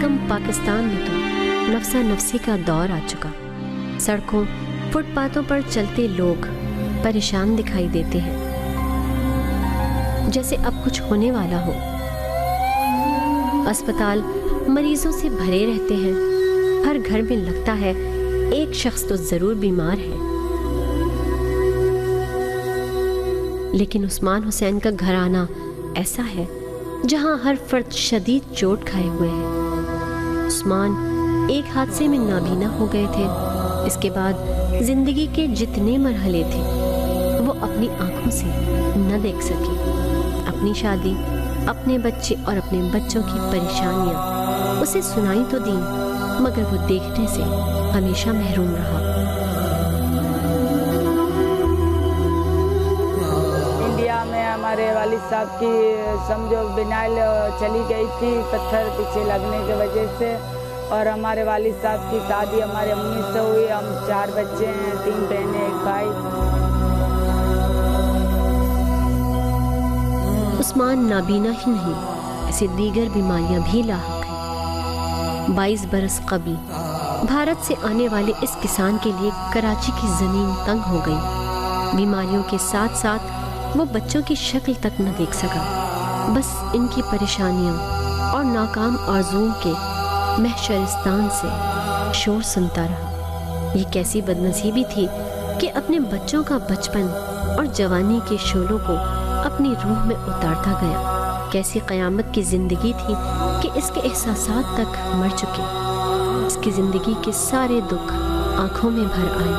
کم پاکستان میں تو نفسا نفسی کا دور آ چکا. سڑکوں فٹ پاتھوں پر چلتے لوگ پریشان دکھائی دیتے ہیں، جیسے اب کچھ ہونے والا ہو. اسپتال مریضوں سے بھرے رہتے ہیں، ہر گھر میں لگتا ہے ایک شخص تو ضرور بیمار ہے. لیکن عثمان حسین کا گھرانہ ایسا ہے جہاں ہر فرد شدید چوٹ کھائے ہوئے ہے. عثمان ایک حادثے میں نابینا ہو گئے تھے. اس کے بعد زندگی کے جتنے مرحلے تھے وہ اپنی آنکھوں سے نہ دیکھ سکی. اپنی شادی، اپنے بچے اور اپنے بچوں کی پریشانیاں اسے سنائی تو دیں، مگر وہ دیکھنے سے ہمیشہ محروم رہا. انڈیا میں ہمارے والد صاحب کی سمجھو بینائل چلی گئی تھی پتھر پیچھے لگنے کی وجہ سے، اور ہمارے والد صاحب کی شادی ہمارے امی سے ہوئی. ہم 4 بچے ہیں، 3 بہنیں 1 بھائی. عثمان نابینا ہی نہیں، اسے دیگر بیماریاں بھی لاحق ہیں. 22 برس قبل بھارت سے آنے والے اس کسان کے لیے کراچی کی زمین تنگ ہو گئی. بیماریوں کے ساتھ ساتھ وہ بچوں کی شکل تک نہ دیکھ سکا. بس ان کی پریشانیوں اور ناکام آرزوؤں کے محشرستان سے شور سنتا رہا. یہ کیسی بدنصیبی تھی کہ اپنے بچوں کا بچپن اور جوانی کے شعلوں کو اپنی روح میں اتارتا گیا. کیسی قیامت کی زندگی تھی کہ اس کے احساسات تک مر چکے. اس کی زندگی کے سارے دکھ آنکھوں میں بھر آئے.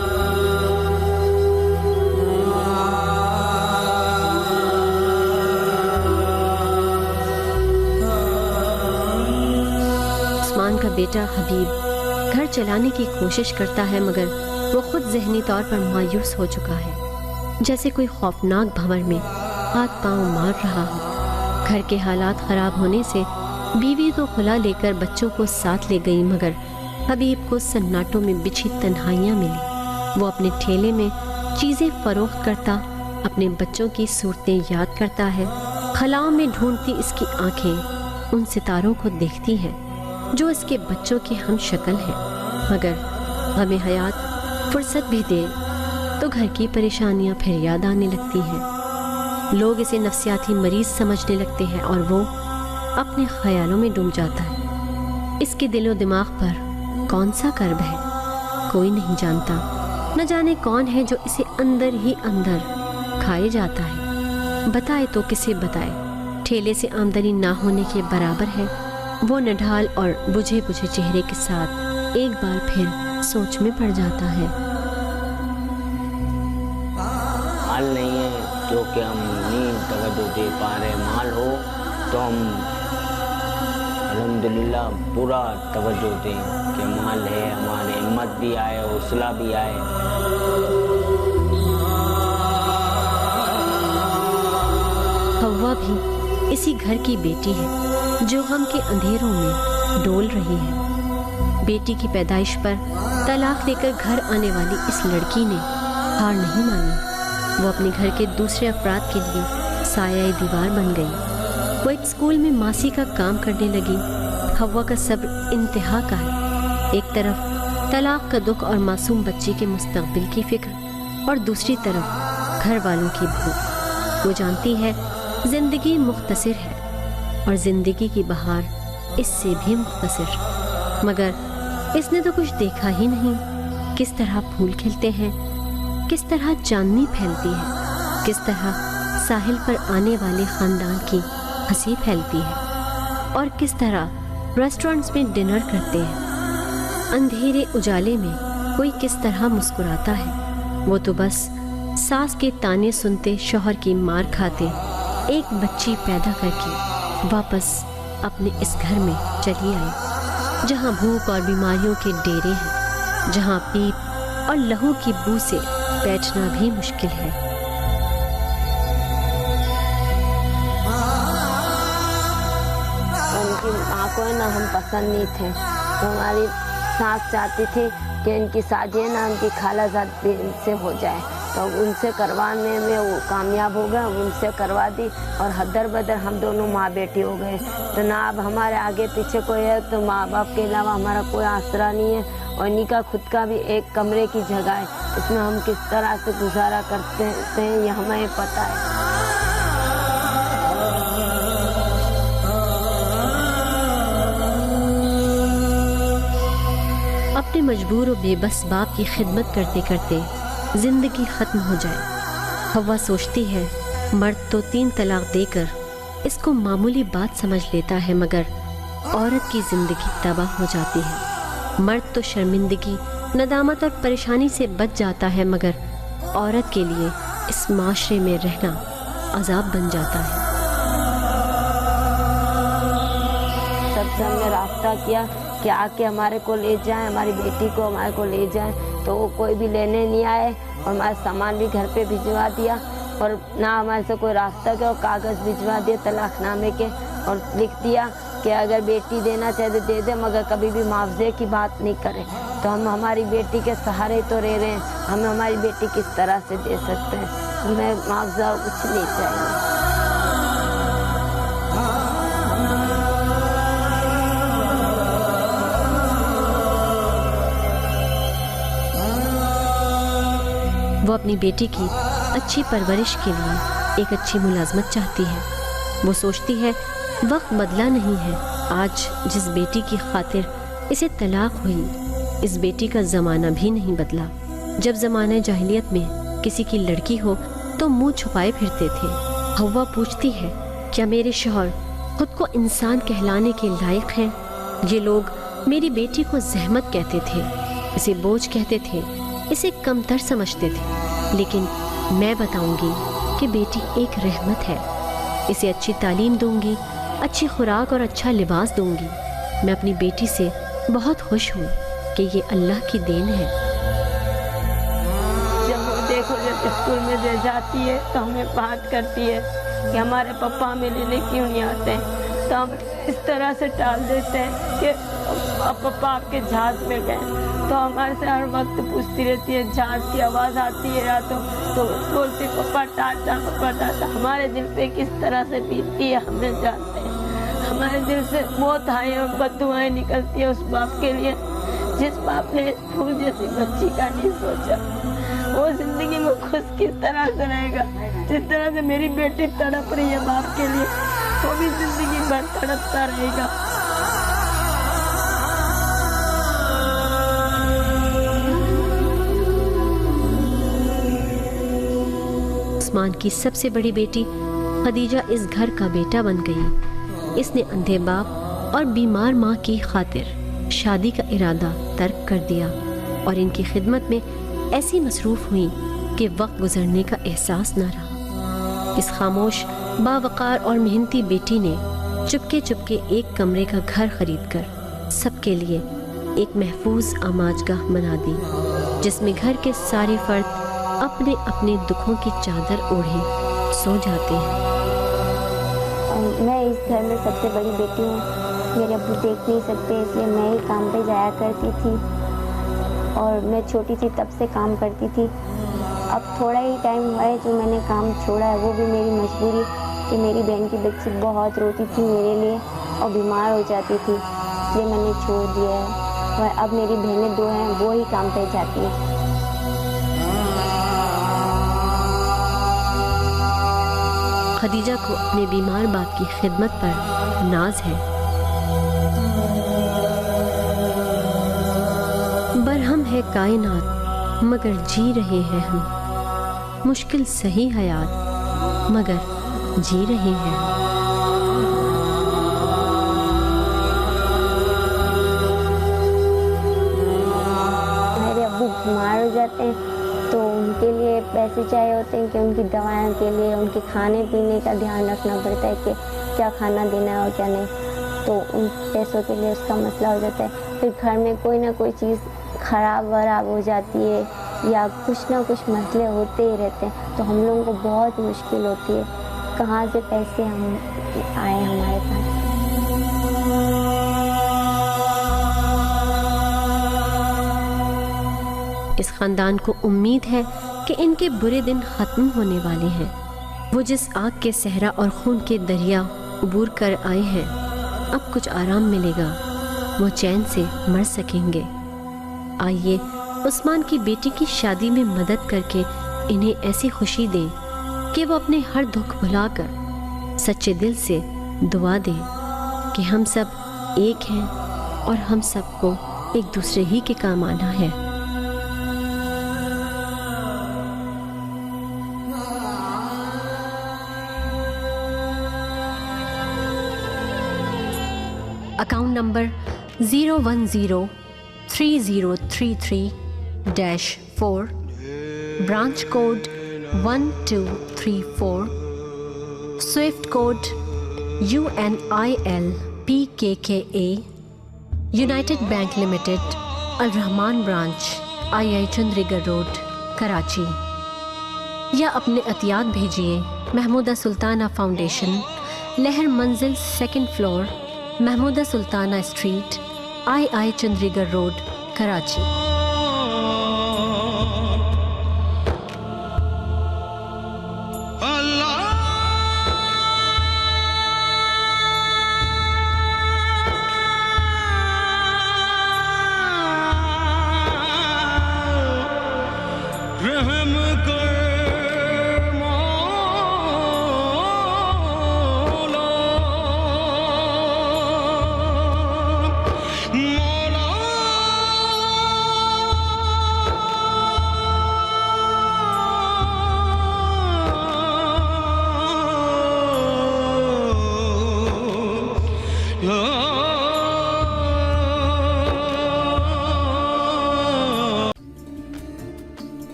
عثمان کا بیٹا حبیب گھر چلانے کی کوشش کرتا ہے، مگر وہ خود ذہنی طور پر مایوس ہو چکا ہے، جیسے کوئی خوفناک بھنور میں ہاتھ پاؤں مار رہا ہو. گھر کے حالات خراب ہونے سے بیوی تو خلا لے کر بچوں کو ساتھ لے گئی، مگر حبیب کو سناٹوں میں بچھی تنہائیاں ملی. وہ اپنے ٹھیلے میں چیزیں فروخت کرتا اپنے بچوں کی صورتیں یاد کرتا ہے. خلاؤں میں ڈھونڈتی اس کی آنکھیں ان ستاروں کو دیکھتی ہیں جو اس کے بچوں کے ہم شکل ہیں. مگر ہمیں حیات فرصت بھی دے تو گھر کی پریشانیاں پھر یاد آنے لگتی ہیں. لوگ اسے نفسیاتی مریض سمجھنے لگتے ہیں اور وہ اپنے خیالوں میں ڈوب جاتا ہے. اس کے دل و دماغ پر کون سا کرب ہے کوئی نہیں جانتا. نہ جانے کون ہے جو اسے اندر ہی اندر کھائے جاتا ہے. بتائے تو کسے بتائے. ٹھیلے سے آمدنی نہ ہونے کے برابر ہے. وہ نڈھال اور بجھے بجھے چہرے کے ساتھ ایک بار پھر سوچ میں پڑ جاتا ہے. مال نہیں ہے جو کہ ہم نہیں توجہ دے پا رہے. مال ہو تو ہم الحمدللہ پورا توجہ دیں کہ مال ہے، ہمارے ہمت بھی آئے، حوصلہ بھی آئے. حوا بھی اسی گھر کی بیٹی ہے جو غم کے اندھیروں میں ڈول رہی ہے. بیٹی کی پیدائش پر طلاق لے کر گھر آنے والی اس لڑکی نے ہار نہیں مانی. وہ اپنے گھر کے دوسرے افراد کے لیے سایہ دیوار بن گئی. وہ ایک اسکول میں ماسی کا کام کرنے لگی. حوا کا صبر انتہا کا ہے. ایک طرف طلاق کا دکھ اور معصوم بچی کے مستقبل کی فکر، اور دوسری طرف گھر والوں کی بھوک. وہ جانتی ہے زندگی مختصر ہے اور زندگی کی بہار اس سے بھی مختصر، مگر اس نے تو کچھ دیکھا ہی نہیں. کس طرح پھول کھلتے ہیں، کس طرح چاندنی پھیلتی ہے، کس طرح ساحل پر آنے والے خاندان کی ہنسی پھیلتی ہے، اور کس طرح ریسٹورنٹس میں ڈنر کرتے ہیں. اندھیرے اجالے میں کوئی کس طرح مسکراتا ہے. وہ تو بس ساس کے تانے سنتے شوہر کی مار کھاتے ایک بچی پیدا کر کے واپس اپنے اس گھر میں چلی آئی، جہاں بھوک اور بیماریوں کے ڈیرے ہیں، جہاں پیپ اور لہو کی بو سے بیٹھنا بھی مشکل ہے. ان کی ماں کو نا ہم پسند نہیں تھے، تو ہماری ساس چاہتی تھی کہ ان کی شادی نا ان کی خالہ زاد سے ہو جائے. تو ان سے کروانے میں وہ کامیاب ہو گیا، ان سے کروا دی اور حدر بدر ہم دونوں ماں بیٹی ہو گئے۔ تو نہ اب ہمارے آگے پیچھے کوئی ہے، تو ماں باپ کے علاوہ ہمارا کوئی آسرا نہیں ہے، اور انہیں کا خود کا بھی ایک کمرے کی جگہ ہے، اس میں ہم کس طرح سے گزارا کرتے ہیں یہ ہمیں پتہ ہے۔ اپنے مجبور و بے بس باپ کی خدمت کرتے کرتے زندگی ختم ہو جائے۔ حوا سوچتی ہے مرد تو 3 طلاق دے کر اس کو معمولی بات سمجھ لیتا ہے، مگر عورت کی زندگی تباہ ہو جاتی ہے۔ مرد تو شرمندگی، ندامت اور پریشانی سے بچ جاتا ہے، مگر عورت کے لیے اس معاشرے میں رہنا عذاب بن جاتا ہے۔ سب سے ہم نے رابطہ کیا کہ آ کے ہمارے کو لے جائیں، ہماری بیٹی کو ہمارے کو لے جائیں، تو وہ کوئی بھی لینے نہیں آئے، اور ہمارا سامان بھی گھر پہ بھجوا دیا، اور نہ ہمارے سے کوئی رابطہ کیا، اور کاغذ بھجوا دیے طلاق نامے کے، اور لکھ دیا کہ اگر بیٹی دینا چاہے تو دے دے، مگر کبھی بھی معاوضے کی بات نہیں کرے۔ تو ہم ہماری بیٹی کے سہارے تو رہ رہے ہیں، ہمیں ہماری بیٹی کس طرح سے دے سکتے ہیں؟ ہمیں معاوضہ کچھ نہیں چاہیے۔ وہ اپنی بیٹی کی اچھی پرورش کے لیے ایک اچھی ملازمت چاہتی ہے۔ وہ سوچتی ہے وقت بدلا نہیں ہے، آج جس بیٹی کی خاطر اسے طلاق ہوئی، اس بیٹی کا زمانہ بھی نہیں بدلا۔ جب زمانہ جاہلیت میں کسی کی لڑکی ہو تو منہ چھپائے پھرتے تھے۔ حوا پوچھتی ہے کیا میرے شوہر خود کو انسان کہلانے کے لائق ہیں؟ یہ لوگ میری بیٹی کو زحمت کہتے تھے، اسے بوجھ کہتے تھے، اسے کمتر سمجھتے تھے، لیکن میں بتاؤں گی کہ بیٹی ایک رحمت ہے۔ اسے اچھی تعلیم دوں گی، اچھی خوراک اور اچھا لباس دوں گی۔ میں اپنی بیٹی سے بہت خوش ہوں کہ یہ اللہ کی دین ہے۔ جب وہ دیکھو جب اسکول میں دے جاتی ہے تو ہمیں بات کرتی ہے کہ ہمارے پپا ہمیں لینے کیوں نہیں آتے ہیں، تو ہم اس طرح سے ٹال دیتے ہیں کہ اب پپا آپ کے جہاز میں گئے، تو ہمارے سے ہر وقت پوچھتی رہتی ہے، جہاز کی آواز آتی ہے یا تو بولتی پپا ٹاٹا پپا ٹاٹا۔ ہمارے دل پہ کس طرح سے بیتتی ہے ہمیں جانتے ہیں۔ ہمارے دل سے بہت ہائے اور بد دعائیں نکلتی ہیں اس باپ کے لیے جس باپ نے پھول جیسی بچی کا نہیں سوچا۔ وہ زندگی میں خوش کس طرح سے رہے گا؟ جس طرح سے میری بیٹی تڑپ رہی ہے باپ کے لیے، وہ بھی زندگی بھر تڑپتا رہے گا۔ عثمان کی سب سے بڑی بیٹی خدیجہ اس گھر کا بیٹا بن گئی۔ اس نے اندھے باپ اور بیمار ماں کی خاطر شادی کا ارادہ ترک کر دیا اور ان کی خدمت میں ایسی مصروف ہوئی کہ وقت گزرنے کا احساس نہ رہا۔ اس خاموش، باوقار اور محنتی بیٹی نے چپکے چپکے ایک کمرے کا گھر خرید کر سب کے لیے ایک محفوظ آماج گاہ بنا دی، جس میں گھر کے سارے فرد اپنے اپنے دکھوں کی چادر اوڑھے سو جاتے ہیں۔ میں اس گھر میں سب سے بڑی بیٹی ہوں، میرے ابو دیکھ نہیں سکتے، اس لیے میں ہی کام پہ جایا کرتی تھی، اور میں چھوٹی تھی تب سے کام کرتی تھی۔ اب تھوڑا ہی ٹائم ہوا ہے جو میں نے کام چھوڑا ہے، وہ بھی میری مجبوری کہ میری بہن کی بچی بہت روتی تھی میرے لیے اور بیمار ہو جاتی تھی، اس لیے میں نے چھوڑ دیا ہے، اور اب میری بہنیں 2 ہیں، وہ ہی کام پہ جاتی ہیں۔ خدیجہ کو اپنے بیمار باپ کی خدمت پر ناز ہے۔ برہم ہے کائنات مگر جی رہے ہیں ہم، مشکل سہی حیات مگر جی رہے ہیں۔ میرے ابو بیمار ہو جاتے ہیں تو ان کے لیے پیسے چاہیے ہوتے ہیں کہ ان کی دوائوں کے لیے، ان کے کھانے پینے کا دھیان رکھنا پڑتا ہے کہ کیا کھانا دینا ہے اور کیا نہیں، تو ان پیسوں کے لیے اس کا مسئلہ ہو جاتا ہے۔ پھر گھر میں کوئی نہ کوئی چیز خراب ہو جاتی ہے یا کچھ نہ کچھ مسئلے ہوتے ہی رہتے ہیں، تو ہم لوگوں کو بہت مشکل ہوتی ہے، کہاں سے پیسے ہم آئے ہمارے پاس۔ اس خاندان کو امید ہے کہ کہ ان کے برے دن ختم ہونے والے ہیں۔ وہ جس آگ کے صحرا اور خون کے دریا عبور کر آئے ہیں، اب کچھ آرام ملے گا، وہ چین سے مر سکیں گے۔ آئیے عثمان کی بیٹی کی شادی میں مدد کر کے انہیں ایسی خوشی دیں کہ وہ اپنے ہر دکھ بھلا کر سچے دل سے دعا دیں کہ ہم سب ایک ہیں اور ہم سب کو ایک دوسرے ہی کے کام آنا ہے۔ Account number 0103033-4، branch code 1234، swift code UNILPKKA، United Bank Limited, Al-Rehman branch, II Chundrigar road, Karachi. یا اپنے عطیات بھیجیے محمودہ سلطانہ فاؤنڈیشن، لہر منزل، 2nd فلور، محمودہ سلطانہ street, II Chundrigar road, Karachi.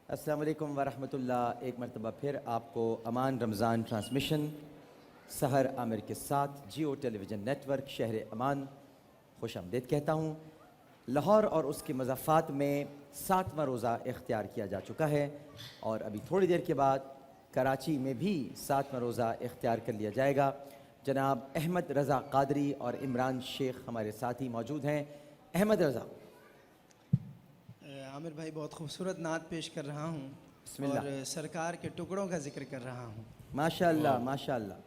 السلام علیکم ورحمۃ اللہ۔ ایک مرتبہ پھر آپ کو امان رمضان ٹرانسمیشن سحر عامر کے ساتھ جیو ٹیلی ویژن نیٹ ورک شہر امان خوش آمدید کہتا ہوں۔ لاہور اور اس کے مضافات میں 7واں روزہ اختیار کیا جا چکا ہے اور ابھی تھوڑی دیر کے بعد کراچی میں بھی 7واں روزہ اختیار کر لیا جائے گا۔ جناب احمد رضا قادری اور عمران شیخ ہمارے ساتھ ہی موجود ہیں۔ احمد رضا۔ عامر بھائی، بہت خوبصورت نعت پیش کر رہا ہوں بسم اللہ۔ اور سرکار کے ٹکڑوں کا ذکر کر رہا ہوں۔ ماشاءاللہ ماشاءاللہ۔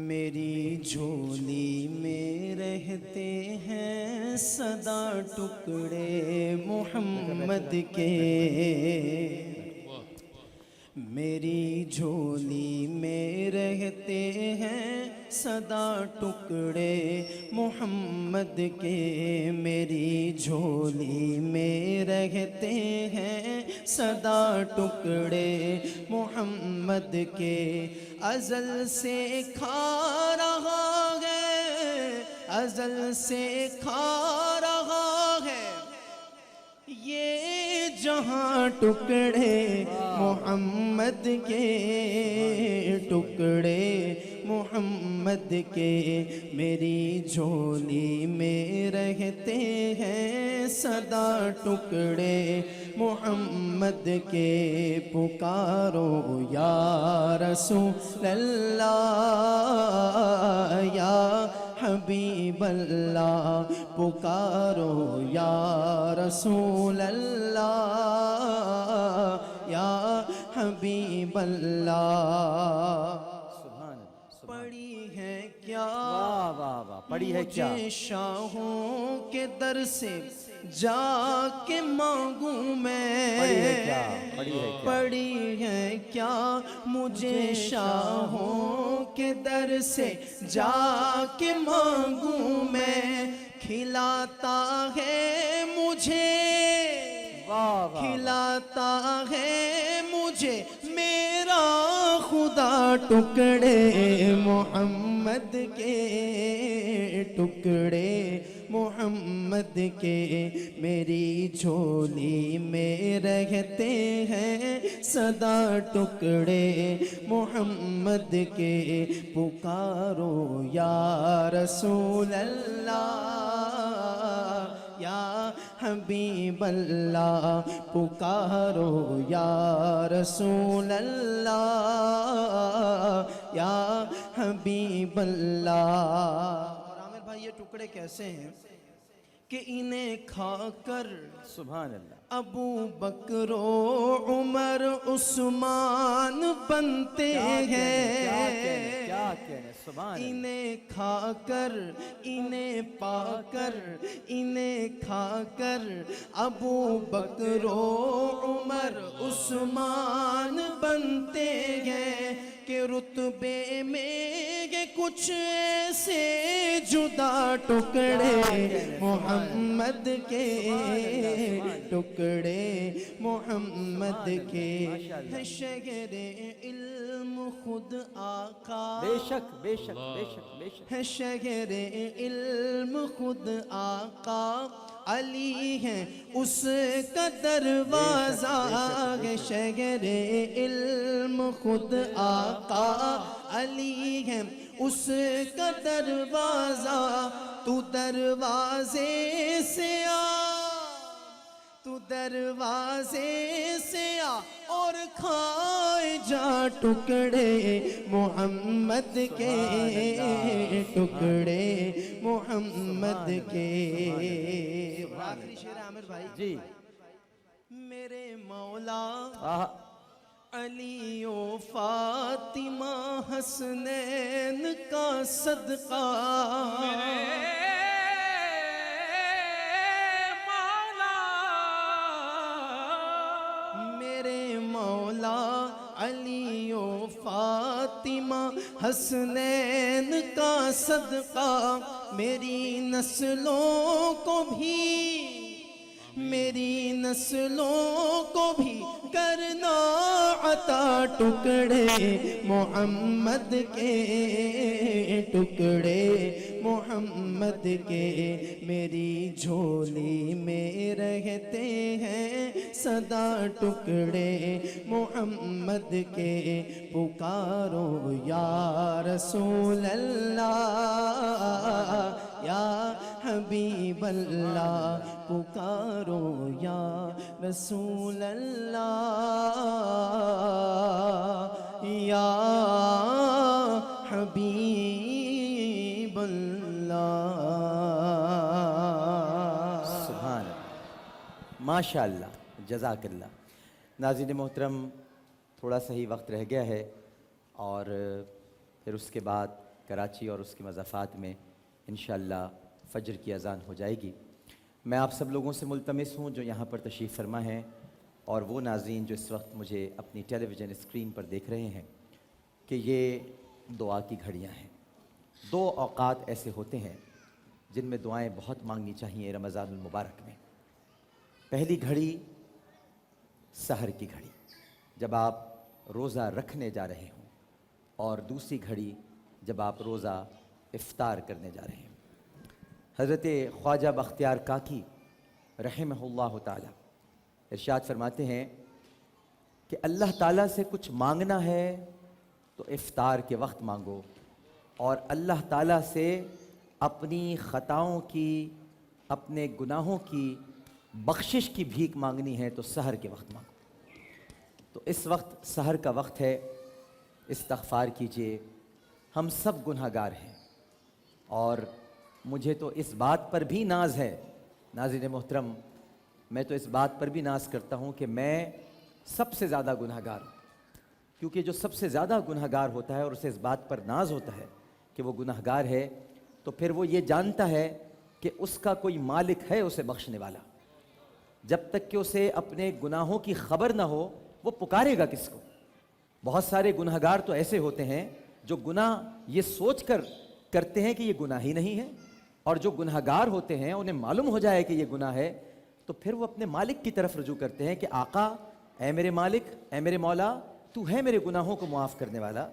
میری جھولی میں رہتے ہیں سدا ٹکڑے محمد کے، میری جھولی میں رہتے ہیں سدا ٹکڑے محمد کے، میری جھولی میں رہتے ہیں سدا ٹکڑے محمد کے، ازل سے کھا رہا ہے، ازل سے کھا رہا ہے یہ جہاں ٹکڑے محمد کے، ٹکڑے محمد کے، میری جھولی میں رہتے ہیں سدا ٹکڑے محمد کے، پکارو یا رسول اللہ یا حبیب اللہ، پکارو یا رسول اللہ یا حبیب اللہ۔ پڑی ہے کیا پڑی ہے کیا مجھے شاہوں کے در سے جا کے مانگوں میں، پڑی ہے کیا مجھے شاہوں کے در سے جا کے مانگوں میں، کھلاتا ہے مجھے، کھلاتا ہے مجھے میرا خدا ٹکڑے محمد کے، ٹکڑے محمد کے، میری جھولی میں رہتے ہیں سدا ٹکڑے محمد کے، پکارو یا رسول اللہ یا حبیب اللہ پکارو یا رسول اللہ یا حبیب اللہ. اور عامر بھائی یہ ٹکڑے کیسے ہیں کہ انہیں کھا کر سبحان اللہ. ابو بکر و عمر عثمان بنتے ہیں. کیا کہنے سبحان اللہ. انہیں کھا کر انہیں پا کر انہیں کھا کر ابو بکر و عمر عثمان بنتے ہیں کہ رتبے میں کچھ ایسے جدا ٹکڑے محمد کے ٹکڑے محمد کے ہے شہر علم خود آقا. بے شک بے شک بے شک بے شک. ہے شہر علم خود آقا علی ہے اس کا دروازہ. ہے شہر علم خود آقا علی ہے اس کا دروازہ. تو دروازے سے آ تو دروازے سے آ اور کھائے جا ٹکڑے محمد کے ٹکڑے محمد کے. آخری شعر عامر بھائی جی. میرے مولا علی و فاطمہ حسنین کا صدقہ میرے مولا علی و فاطمہ حسنین کا صدقہ میری نسلوں کو بھی میری نسلوں کو بھی کرنا عطا ٹکڑے محمد کے ٹکڑے محمد کے. میری جھولی میں رہتے ہیں صدا ٹکڑے محمد کے. پکارو یا رسول اللہ یا حبیب اللہ پکارو یا رسول اللہ یا حبیب اللہ. سبحان اللہ. ماشاء اللہ. جزاک اللہ. ناظرین محترم تھوڑا سا ہی وقت رہ گیا ہے اور پھر اس کے بعد کراچی اور اس کے مضافات میں انشاءاللہ فجر کی اذان ہو جائے گی. میں آپ سب لوگوں سے ملتمس ہوں جو یہاں پر تشریف فرما ہیں اور وہ ناظرین جو اس وقت مجھے اپنی ٹیلی ویژن اسکرین پر دیکھ رہے ہیں کہ یہ دعا کی گھڑیاں ہیں. 2 اوقات ایسے ہوتے ہیں جن میں دعائیں بہت مانگنی چاہیے رمضان المبارک میں. پہلی گھڑی سحر کی گھڑی جب آپ روزہ رکھنے جا رہے ہوں اور دوسری گھڑی جب آپ روزہ افطار کرنے جا رہے ہیں. حضرت خواجہ بختیار کاکی رحمہ اللہ تعالی ارشاد فرماتے ہیں کہ اللہ تعالیٰ سے کچھ مانگنا ہے تو افطار کے وقت مانگو اور اللہ تعالیٰ سے اپنی خطاؤں کی اپنے گناہوں کی بخشش کی بھیک مانگنی ہے تو سحر کے وقت مانگو. تو اس وقت سحر کا وقت ہے. استغفار کیجئے. ہم سب گناہ گار ہیں اور مجھے تو اس بات پر بھی ناز ہے ناظرین محترم میں تو اس بات پر بھی ناز کرتا ہوں کہ میں سب سے زیادہ گناہ گار ہوں. کیونکہ جو سب سے زیادہ گناہ گار ہوتا ہے اور اسے اس بات پر ناز ہوتا ہے کہ وہ گناہ گار ہے تو پھر وہ یہ جانتا ہے کہ اس کا کوئی مالک ہے اسے بخشنے والا. جب تک کہ اسے اپنے گناہوں کی خبر نہ ہو وہ پکارے گا کس کو. بہت سارے گناہ گار تو ایسے ہوتے ہیں جو گناہ یہ سوچ کر کرتے ہیں کہ یہ گناہ ہی نہیں ہے اور جو گناہ گار ہوتے ہیں انہیں معلوم ہو جائے کہ یہ گناہ ہے تو پھر وہ اپنے مالک کی طرف رجوع کرتے ہیں کہ آقا اے میرے مالک اے میرے مولا تو ہے میرے گناہوں کو معاف کرنے والا.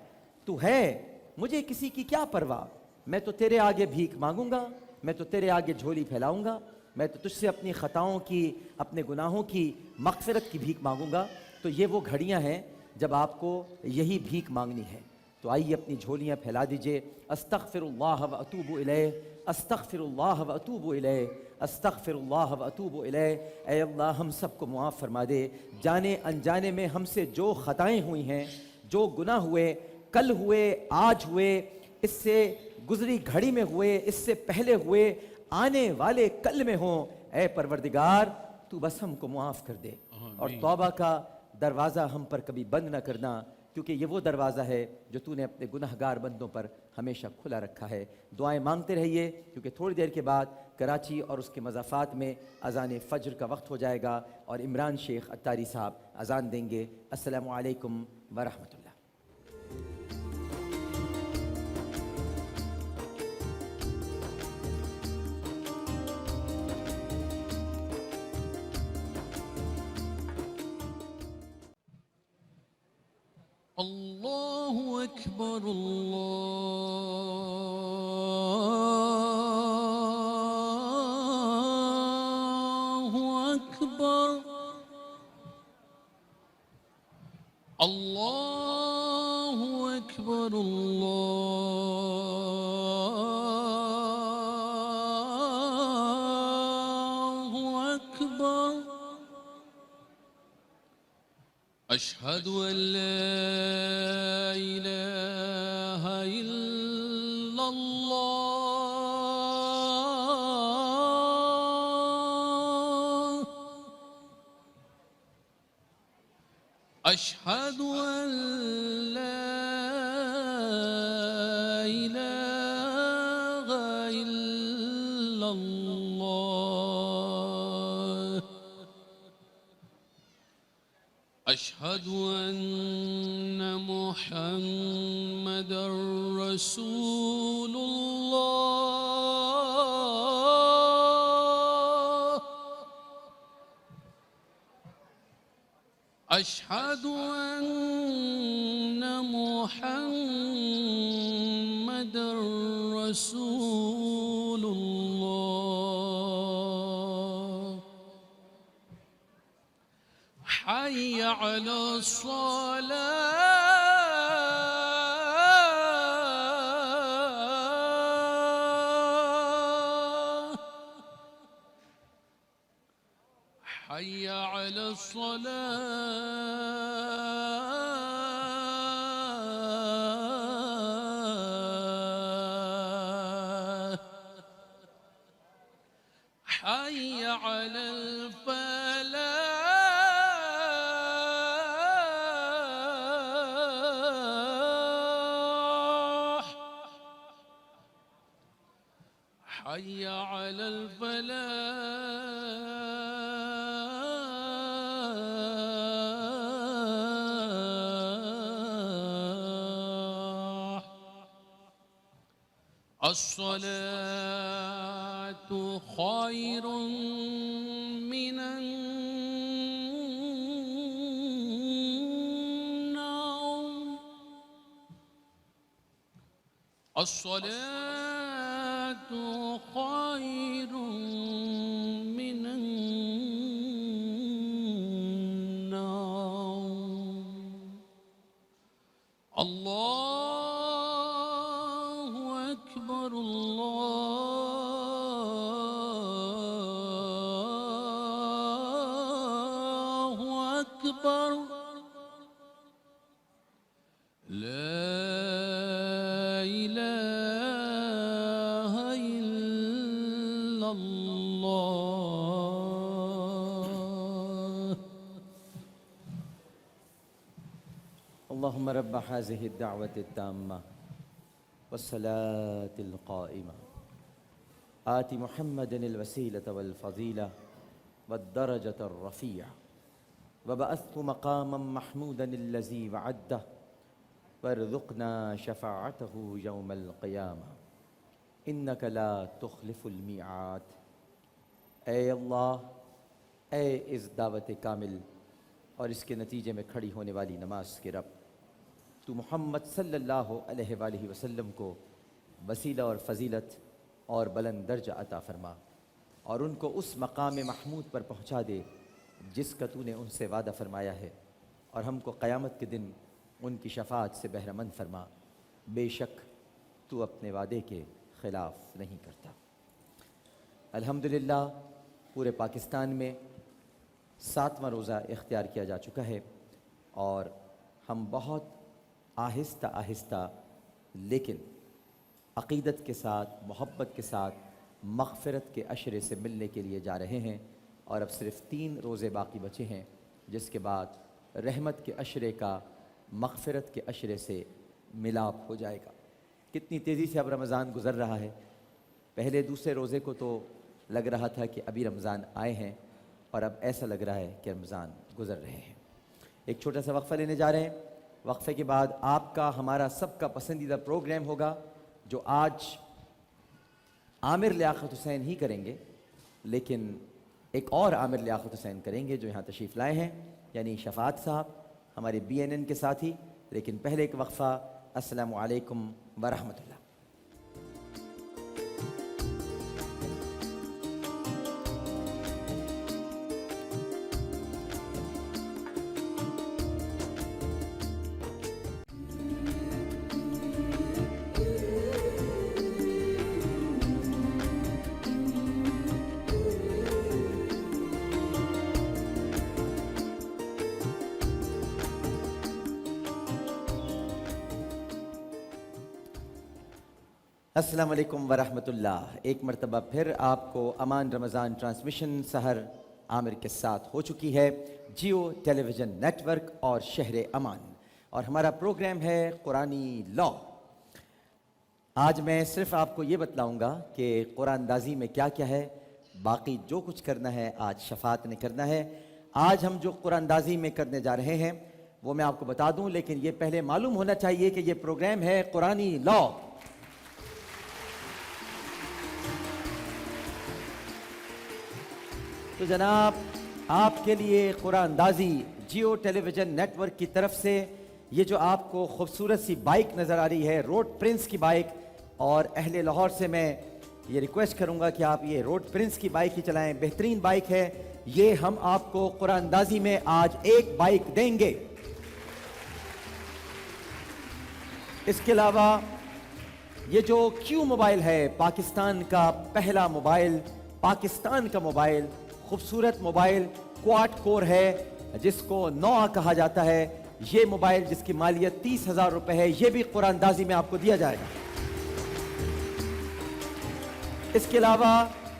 تو ہے مجھے کسی کی کیا پرواہ. میں تو تیرے آگے بھیک مانگوں گا. میں تو تیرے آگے جھولی پھیلاؤں گا. میں تو تجھ سے اپنی خطاؤں کی اپنے گناہوں کی مغفرت کی بھیک مانگوں گا. تو یہ وہ گھڑیاں ہیں جب آپ کو یہی بھیک مانگنی ہے. تو آئیے اپنی جھولیاں پھیلا دیجئے. استغفر اللہ و اتوب الیہ، استغفر اللہ و اتوب الیہ، استغفر اللہ و اتوب الیہ. اے اللہ ہم سب کو معاف فرما دے. جانے انجانے میں ہم سے جو خطائیں ہوئی ہیں، جو گناہ ہوئے، کل ہوئے، آج ہوئے، اس سے گزری گھڑی میں ہوئے، اس سے پہلے ہوئے، آنے والے کل میں ہوں، اے پروردگار تو بس ہم کو معاف کر دے. اور توبہ کا دروازہ ہم پر کبھی بند نہ کرنا، کیونکہ یہ وہ دروازہ ہے جو تو نے اپنے گناہگار بندوں پر ہمیشہ کھلا رکھا ہے. دعائیں مانگتے رہیے، کیونکہ تھوڑی دیر کے بعد کراچی اور اس کے مضافات میں اذان فجر کا وقت ہو جائے گا اور عمران شیخ اتاری صاحب اذان دیں گے. السلام علیکم ورحمۃ اللہ. اللہ اکبر اللہ اکبر اللہ اکبر اللہ اکبر. اشہد ان لا الہ الا اللہ. اشہد ان لا الہ الا اللہ. اشہد ان محمد رسول اللہ. اشہد ان محمد رسول اللہ. حي على الصلاة. حي على الصلاة. حي على الفلاح. حي على الفلاح. الصلاة خير من النوم. الصلاة خير من النوم. الله أكبر الله أكبر. لا إله إلا الله. اللهم رب هذه الدعوة التامة والصلاة القائمة آت محمد الوسيلة والفضيلة والدرجة الرفيعة وبعثه مقاما محمودا الذي وعده وارزقنا شفاعته يوم القيامة إنك لا تخلف الميعاد. اے اللہ، اے اس دعوت کامل اور اس کے نتیجے میں کھڑی ہونے والی نماز کے رب، تو محمد صلی اللہ علیہ وآلہ وسلم کو وسیلہ اور فضیلت اور بلند درجہ عطا فرما اور ان کو اس مقام محمود پر پہنچا دے جس کا تو نے ان سے وعدہ فرمایا ہے، اور ہم کو قیامت کے دن ان کی شفاعت سے بہرہ مند فرما. بے شک تو اپنے وعدے کے خلاف نہیں کرتا۔ الحمدللہ پورے پاکستان میں 7واں روزہ اختیار کیا جا چکا ہے، اور ہم بہت آہستہ آہستہ لیکن عقیدت کے ساتھ، محبت کے ساتھ مغفرت کے عشرے سے ملنے کے لیے جا رہے ہیں، اور اب صرف 3 روزے باقی بچے ہیں، جس کے بعد رحمت کے عشرے کا مغفرت کے عشرے سے ملاپ ہو جائے گا۔ کتنی تیزی سے اب رمضان گزر رہا ہے۔ پہلے دوسرے روزے کو تو لگ رہا تھا کہ ابھی رمضان آئے ہیں، اور اب ایسا لگ رہا ہے کہ رمضان گزر رہے ہیں۔ ایک چھوٹا سا وقفہ لینے جا رہے ہیں۔ وقفے کے بعد آپ کا، ہمارا سب کا پسندیدہ پروگرام ہوگا، جو آج عامر لیاقت حسین ہی کریں گے، لیکن ایک اور عامر لیاقت حسین کریں گے جو یہاں تشریف لائے ہیں، یعنی شفاعت صاحب، ہمارے BNN کے ساتھی۔ لیکن پہلے ایک وقفہ۔ السلام علیکم ورحمۃ اللہ۔ السلام علیکم ورحمۃ اللہ۔ ایک مرتبہ پھر آپ کو امان رمضان ٹرانسمیشن سحر عامر کے ساتھ ہو چکی ہے، جیو ٹیلی ویژن نیٹ ورک اور شہر امان، اور ہمارا پروگرام ہے قرآنی لا۔ آج میں صرف آپ کو یہ بتلاؤں گا کہ قرآن اندازی میں کیا کیا ہے، باقی جو کچھ کرنا ہے آج شفاعت نے کرنا ہے۔ آج ہم جو قرآن اندازی میں کرنے جا رہے ہیں وہ میں آپ کو بتا دوں، لیکن یہ پہلے معلوم ہونا چاہیے کہ یہ پروگرام ہے قرآنی لا۔ تو جناب آپ کے لیے قرآن اندازی جیو ٹیلی ویژن نیٹ ورک کی طرف سے یہ جو آپ کو خوبصورت سی بائک نظر آ رہی ہے، روڈ پرنس کی بائک، اور اہل لاہور سے میں یہ ریکویسٹ کروں گا کہ آپ یہ روڈ پرنس کی بائک ہی چلائیں، بہترین بائک ہے یہ۔ ہم آپ کو قرآن اندازی میں آج ایک بائک دیں گے۔ اس کے علاوہ یہ جو کیو موبائل ہے، پاکستان کا پہلا موبائل، پاکستان کا موبائل، خوبصورت موبائل، کوارٹ کور ہے جس کو نوآ کہا جاتا ہے، یہ موبائل جس کی مالیت 30,000 روپے ہے، یہ بھی قرآن اندازی میں آپ کو دیا جائے گا۔ اس کے علاوہ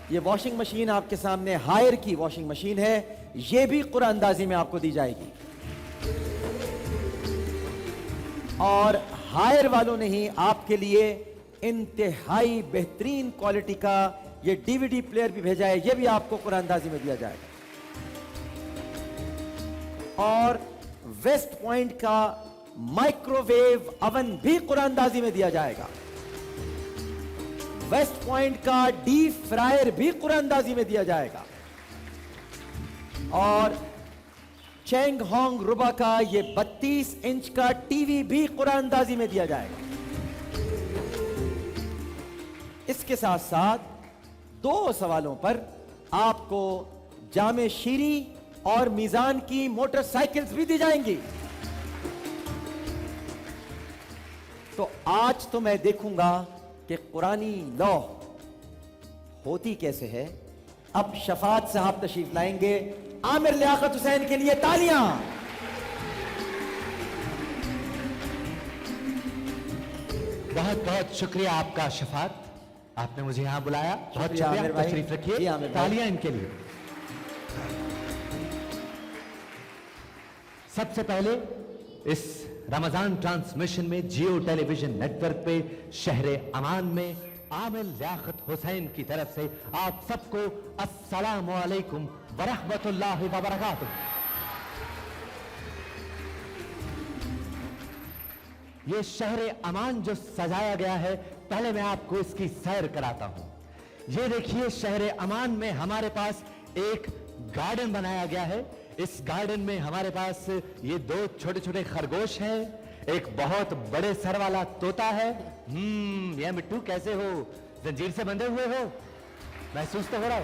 یہ واشنگ مشین آپ کے سامنے ہائر کی واشنگ مشین ہے، یہ بھی قرآن اندازی میں آپ کو دی جائے گی۔ اور ہائر والوں نے ہی آپ کے لیے انتہائی بہترین کوالٹی کا یہ DVD پلیئر بھی بھیجا ہے، یہ بھی آپ کو قرآن اندازی میں دیا جائے گا۔ اور ویسٹ پوائنٹ کا مائکرو ویو اوون بھی قرآن اندازی میں دیا جائے گا۔ ویسٹ پوائنٹ کا ڈیپ فرائر بھی قرآن اندازی میں دیا جائے گا۔ اور چینگ ہانگ روبا کا یہ 32 انچ کا ٹی وی بھی قرآن اندازی میں دیا جائے گا۔ اس کے ساتھ ساتھ 2 سوالوں پر آپ کو جامع شیری اور میزان کی موٹر سائیکلز بھی دی جائیں گی۔ تو آج تو میں دیکھوں گا کہ قرآنی لا ہوتی کیسے ہے۔ اب شفاعت صاحب تشریف لائیں گے، عامر لیاقت حسین کے لیے تالیاں۔ بہت بہت شکریہ آپ کا شفاعت، آپ نے مجھے یہاں بلایا، بہت شکریہ عامر شکریہ، بھائی۔ تشریف رکھیے، جی عامر بھائی۔ تالیاں ان کے لیے۔ سب سے پہلے اس رمضان ٹرانسمیشن میں جیو ٹیلی ویژن نیٹ ورک پہ شہر امان میں عامر لیاقت حسین کی طرف سے آپ سب کو السلام علیکم ورحمۃ اللہ وبرکاتہ۔ یہ شہر امان جو سجایا گیا ہے، پہلے میں آپ کو اس کی سیر کراتا ہوں۔ یہ دیکھیے شہر امان میں ہمارے پاس ایک گارڈن بنایا گیا ہے۔ اس گارڈن میں ہمارے پاس یہ 2 چھوٹے چھوٹے خرگوش ہیں، ایک بہت بڑے سر والا طوطا ہے۔ یہ مٹھو کیسے ہو؟ زنجیر سے بندھے ہوئے ہو؟ محسوس تو ہو رہا ہے؟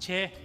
6।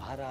12?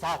7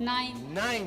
9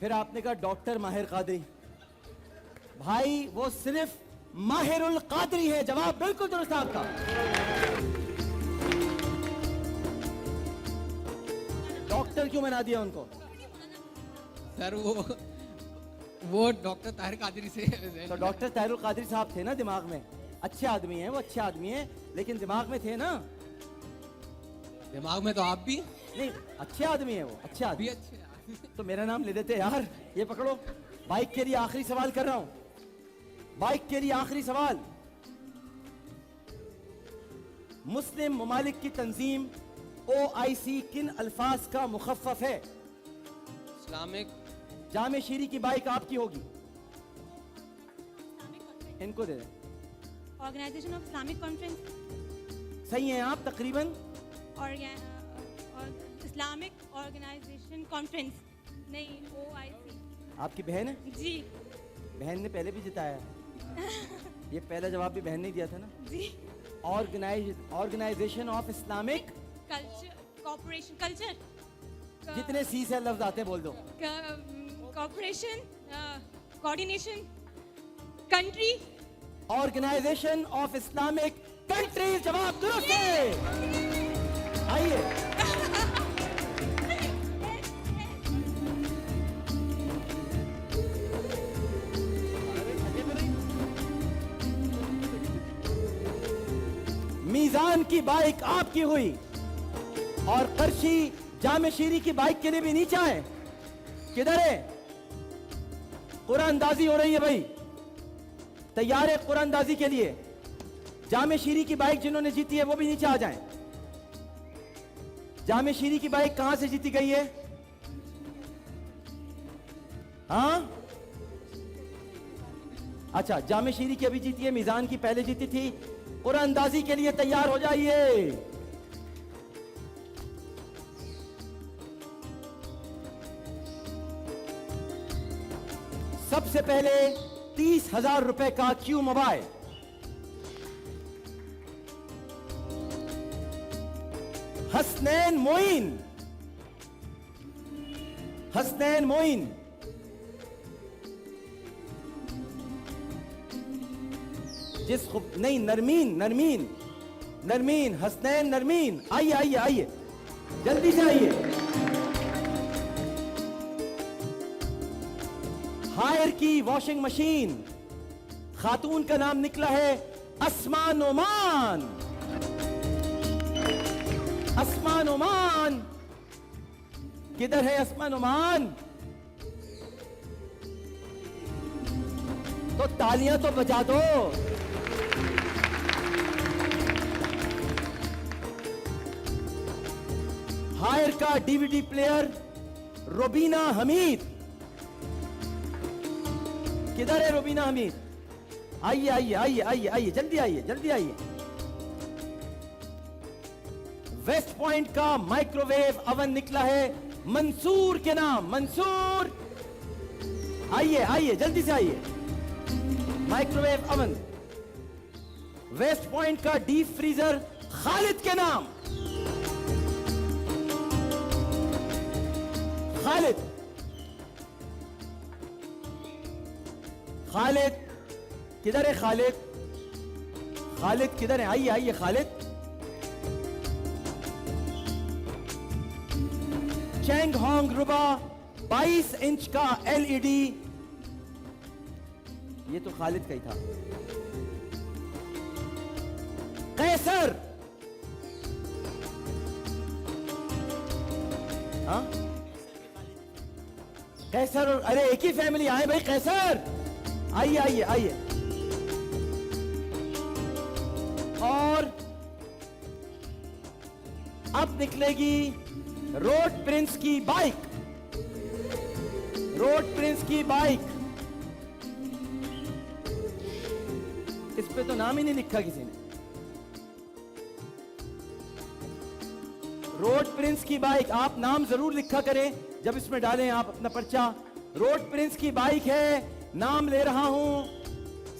پھر آپ نے کہا ڈاکٹر ماہر قادری. بھائی وہ صرف ماہر القادری ہے. جواب بالکل درست آپ کا. ڈاکٹر کیوں بنا دیا ان کو؟ سر وہ ڈاکٹر طاہر قادری سے. تو ڈاکٹر طاہر القادری صاحب تھے نا دماغ میں. اچھے آدمی ہیں وہ, اچھے آدمی ہیں, لیکن دماغ میں تھے نا. دماغ میں تو آپ بھی نہیں, اچھے آدمی ہیں وہ, اچھے آدمی. تو میرا نام لے دیتے یار. یہ پکڑو, بائک کے لیے آخری سوال کر رہا ہوں. بائک کے لیے آخری سوال. مسلم ممالک کی تنظیم OIC کن الفاظ کا مخفف ہے؟ اسلامک. جامع شیری کی بائک آپ کی ہوگی. ان کو دے دیں. Organisation of Islamic conference. صحیح ہیں آپ تقریباً. اور اسلامک آرگنائزیشن کانفرنس. نہیں, OIC. آپ کی بہن ہے؟ جی. بہن نے پہلے بھی جتایا. یہ پہلا جواب بھی بہن نے دیا تھا نا. جی. Organisation of Islamic corporation. Culture. جتنے سی سے لفظ آتے بول دو. Corporation. Coordination. Country. Organisation of Islamic countries. جواب درست ہے. آئیے. میزان کی بائک آپ کی ہوئی اور قرشی جامع شیری کی بائک کے لیے بھی نیچا ہے. کدھر ہے؟ قرآن اندازی ہو رہی ہے بھائی. تیار ہے قرآن اندازی کے لیے؟ جامع شیری کی بائک جنہوں نے جیتی ہے وہ بھی نیچے آ جائیں. جامع شیری کی بائک کہاں سے جیتی گئی ہے؟ ہاں اچھا, جامع شیری کی ابھی جیتی ہے, میزان کی پہلے جیتی تھی. قرآن اندازی کے لیے تیار ہو جائیے. سب سے پہلے 30,000 روپے کا کیو موبائل. حسنین معین. حسنین معین. نہیں, نرمین حسنین نرمین. آئیے آئیے آئیے, جلدی سے آئیے. ہائر کی واشنگ مشین. خاتون کا نام نکلا ہے اسماء نعمان. اسماء نعمان کدھر ہے؟ اسماء نعمان تو تالیاں تو بجا دو. ہائر کا DVD پلیئر روبینہ حمید. کدھر ہے روبینہ حمید؟ آئیے آئیے آئیے آئیے آئیے, جلدی آئیے جلدی آئیے. ویسٹ پوائنٹ کا مائکرو ویو اوون نکلا ہے منصور کے نام. منصور آئیے آئیے جلدی سے آئیے. Microwave oven. West Point کا ڈیپ فریزر خالد کے نام. خالد. خالد کدھر ہے؟ خالد. خالد کدھر ہے؟ آئیے آئیے خالد. چینگ ہانگ روبا 22 انچ کا LED. یہ تو خالد کا ہی تھا. قیصر. ہاں قیصر. ارے ایک ہی فیملی آئے بھائی. قیصر آئیے آئیے آئیے. اور اب نکلے گی روڈ پرنس کی بائک. روڈ پرنس کی بائک. اس پہ تو نام ہی نہیں لکھا کسی نے. روڈ پرنس کی بائک. آپ نام ضرور لکھا کریں جب اس میں ڈالیں آپ اپنا پرچہ. روڈ پرنس کی بائک ہے. نام لے رہا ہوں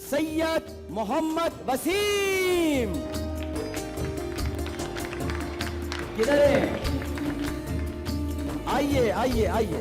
سید محمد وسیم. کدھر ہے؟ آئیے آئیے آئیے.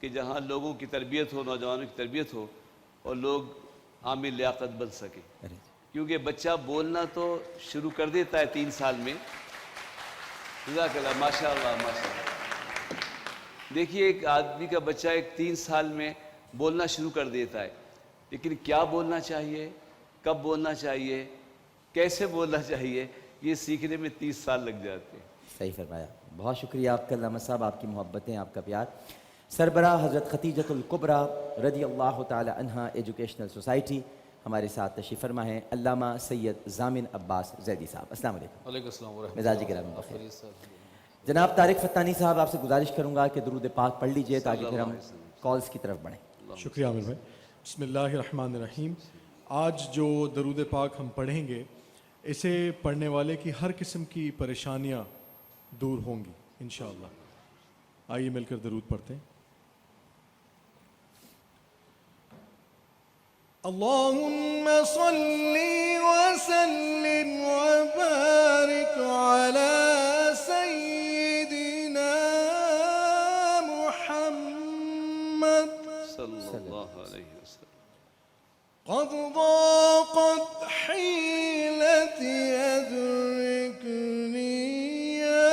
کہ جہاں لوگوں کی تربیت ہو، نوجوانوں کی تربیت ہو اور لوگ عامل لیاقت بن سکیں، کیونکہ بچہ بولنا تو شروع کر دیتا ہے 3 سال میں. جزاک اللہ، ماشاء اللہ ماشاء اللہ. دیکھیے ایک آدمی کا بچہ 3 سال میں بولنا شروع کر دیتا ہے، لیکن کیا بولنا چاہیے، کب بولنا چاہیے، کیسے بولنا چاہیے، یہ سیکھنے میں 30 سال لگ جاتے ہیں. صحیح فرمایا. بہت شکریہ آپ کا علامہ صاحب، آپ کی محبتیں، آپ کا پیار. سربراہ حضرت ختیجۃ الکبریٰ رضی اللہ تعالی عنہا ایجوکیشنل سوسائٹی ہمارے ساتھ تشریف فرما ہیں علامہ سید ضامن عباس زیدی صاحب. السلام علیکم. وعلیکم السلام ورحمۃ اللہ. مزاج گرامی بخیر. جناب طارق فتانی صاحب، آپ سے گزارش کروں گا کہ درود پاک پڑھ لیجئے تاکہ پھر ہم کالز کی طرف بڑھیں. شکریہ عامر بھائی. بسم اللہ الرحمن الرحیم. آج جو درود پاک ہم پڑھیں گے، اسے پڑھنے والے کی ہر قسم کی پریشانیاں دور ہوں گی انشاءاللہ. آئیے مل کر درود پڑھتے ہیں. اللہم صلی وسلم وبارک علی سیدنا محمد صلی اللہ علیہ وسلم. قد ضاقت حیلتی ادرکنی یا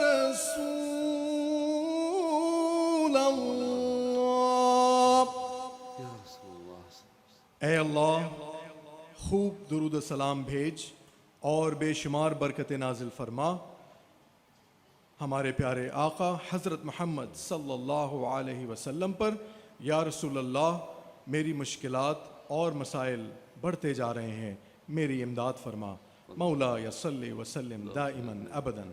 رسول اللہ. اے اللہ، خوب درود و سلام بھیج اور بے شمار برکت نازل فرما ہمارے پیارے آقا حضرت محمد صلی اللہ علیہ وسلم پر. یا رسول اللہ، میری مشکلات اور مسائل بڑھتے جا رہے ہیں، میری امداد فرما. مولا یا صلی وسلم دائما ابدا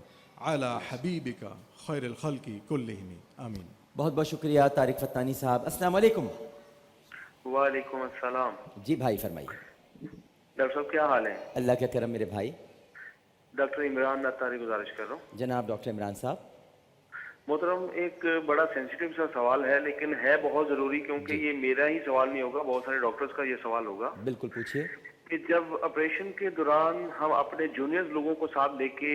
علی حبیبک خیر الخلق کلہم. آمین. بہت بہت شکریہ طارق فتانی صاحب. السلام علیکم. وعلیکم السلام. جی بھائی فرمائیے. ڈاکٹر صاحب کیا حال ہے؟ اللہ کا کرم میرے بھائی. ڈاکٹر عمران نتاری گزارش کر رہا ہوں. جناب ڈاکٹر عمران صاحب. محترم، ایک بڑا سینسیٹیو سا سوال ہے لیکن ہے بہت ضروری، کیونکہ یہ میرا ہی سوال نہیں ہوگا، بہت سارے ڈاکٹرز کا یہ سوال ہوگا. بالکل پوچھیے. کہ جب آپریشن کے دوران ہم اپنے جونیئرز لوگوں کو ساتھ لے کے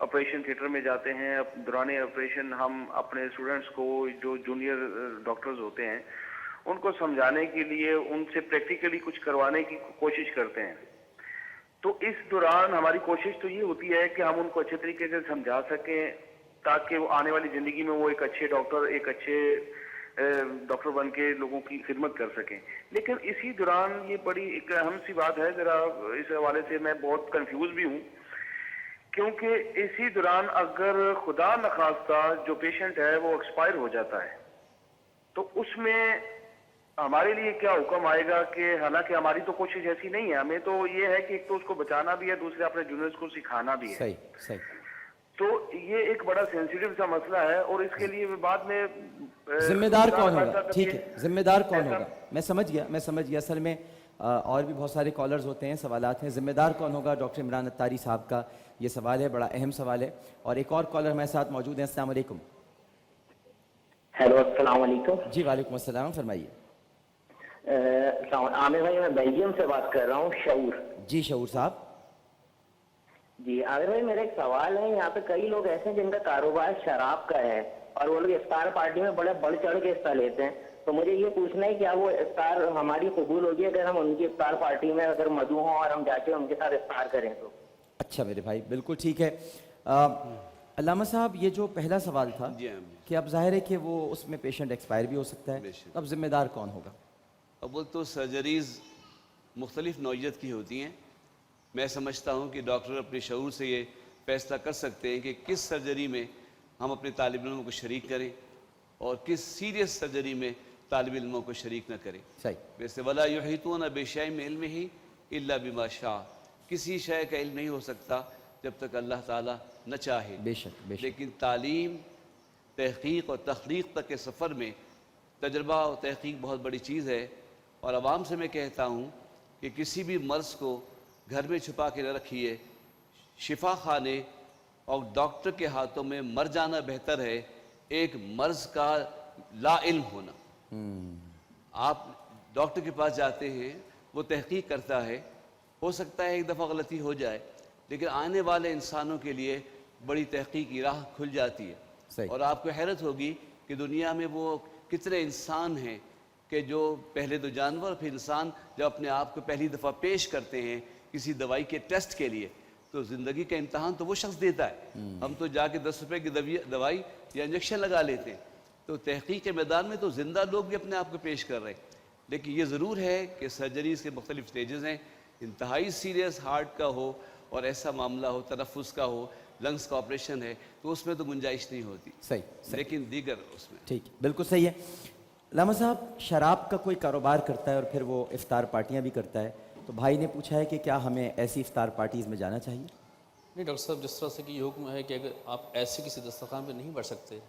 آپریشن تھیٹر میں جاتے ہیں، دوران آپریشن ہم اپنے اسٹوڈنٹس کو، جو جونیئر ڈاکٹرز ہوتے ہیں، ان کو سمجھانے کے لیے ان سے پریکٹیکلی کچھ کروانے کی کوشش کرتے ہیں. تو اس دوران ہماری کوشش تو یہ ہوتی ہے کہ ہم ان کو اچھے طریقے سے سمجھا سکیں تاکہ وہ آنے والی زندگی میں وہ ایک اچھے ڈاکٹر بن کے لوگوں کی خدمت کر سکیں. لیکن اسی دوران یہ بڑی ایک اہم سی بات ہے، ذرا اس حوالے سے میں بہت کنفیوز بھی ہوں، کیونکہ اسی دوران اگر خدا نخواستہ جو پیشنٹ ہے وہ ایکسپائر ہو جاتا ہے تو اس میں ہمارے لیے کیا حکم آئے گا؟ کہ حالانکہ ہماری تو کوشش ایسی نہیں ہے، ہمیں تو یہ ہے کہ ایک تو اس کو بچانا بھی ہے، دوسرے اپنے جونیئرز کو سکھانا بھی ہے. صحیح صحیح. تو یہ ایک بڑا سینسیٹیو سا مسئلہ ہے اور اس کے لیے بعد میں ذمہ دار کون ہوگا؟ ٹھیک ہے، ذمہ دار کون ہوگا؟ میں سمجھ گیا. اصل میں اور بھی بہت سارے کالرز ہوتے ہیں، سوالات ہیں. ذمہ دار کون ہوگا؟ ڈاکٹر عمران نتاری صاحب کا یہ سوال ہے، بڑا اہم سوال ہے. اور ایک اور کالر ہمارے ساتھ موجود ہیں. السلام علیکم. ہیلو، السلام علیکم. جی وعلیکم السلام، فرمائیے. عامر بھائی، میں بیلجیم سے بات کر رہا ہوں، شعور. جی شعور صاحب. جی عامر بھائی، میرا ایک سوال ہے. یہاں پہ کئی لوگ ایسے ہیں جن کا کاروبار شراب کا ہے اور وہ لوگ افطار پارٹی میں بڑے بڑھ چڑھ کے حصہ لیتے ہیں. تو مجھے یہ پوچھنا ہے کیا وہ افطار ہماری قبول ہوگی اگر ہم ان کی افطار پارٹی میں اگر مدعو ہوں اور ہم جا کے ان کے ساتھ افطار کریں تو؟ اچھا میرے بھائی، بالکل ٹھیک ہے. علامہ صاحب، یہ جو پہلا سوال تھا کہ اب ظاہر ہے کہ وہ اس میں پیشنٹ ایکسپائر بھی ہو سکتا ہے، اب ذمہ دار کون ہوگا؟ اول تو سرجریز مختلف نوعیت کی ہوتی ہیں. میں سمجھتا ہوں کہ ڈاکٹر اپنے شعور سے یہ فیصلہ کر سکتے ہیں کہ کس سرجری میں ہم اپنے طالب علموں کو شریک کریں اور کس سیریس سرجری میں طالب علموں کو شریک نہ کریں. صحیح. ویسے وَلَا يُحِيطُونَ بِشَيْءٍ مِّن عِلْمِهِ إِلَّا بِمَا شَاءَ، کسی شے کا علم نہیں ہو سکتا جب تک اللہ تعالیٰ نہ چاہے. بے شک. لیکن تعلیم، تحقیق اور تخلیق تک کے سفر میں تجربہ اور تحقیق بہت بڑی چیز ہے. اور عوام سے میں کہتا ہوں کہ کسی بھی مرض کو گھر میں چھپا کے نہ رکھیے. شفا خانے اور ڈاکٹر کے ہاتھوں میں مر جانا بہتر ہے ایک مرض کا لا علم ہونا. آپ ڈاکٹر کے پاس جاتے ہیں، وہ تحقیق کرتا ہے، ہو سکتا ہے ایک دفعہ غلطی ہو جائے، لیکن آنے والے انسانوں کے لیے بڑی تحقیق کی راہ کھل جاتی ہے. اور آپ کو حیرت ہوگی کہ دنیا میں وہ کتنے انسان ہیں کہ جو پہلے تو جانور پھر انسان جب اپنے آپ کو پہلی دفعہ پیش کرتے ہیں کسی دوائی کے ٹیسٹ کے لیے تو زندگی کا امتحان تو وہ شخص دیتا ہے. ہم تو جا کے 10 روپے کی دوائی یا انجیکشن لگا لیتے ہیں. تو تحقیق کے میدان میں تو زندہ لوگ بھی اپنے آپ کو پیش کر رہے ہیں. لیکن یہ ضرور ہے کہ سرجریز کے مختلف سٹیجز ہیں. انتہائی سیریس ہارٹ کا ہو اور ایسا معاملہ ہو، تنفس کا ہو، لنگس کا آپریشن ہے، تو اس میں تو گنجائش نہیں ہوتی. صحیح. لیکن دیگر اس میں ٹھیک، بالکل صحیح ہے. علامہ صاحب، شراب کا کوئی کاروبار کرتا ہے اور پھر وہ افطار پارٹیاں بھی کرتا ہے، تو بھائی نے پوچھا ہے کہ کیا ہمیں ایسی افطار پارٹیز میں جانا چاہیے؟ نہیں ڈاکٹر صاحب، جس طرح سے کہ یہ حکم ہے کہ اگر آپ ایسے کسی دسترخوان پہ نہیں بیٹھ سکتے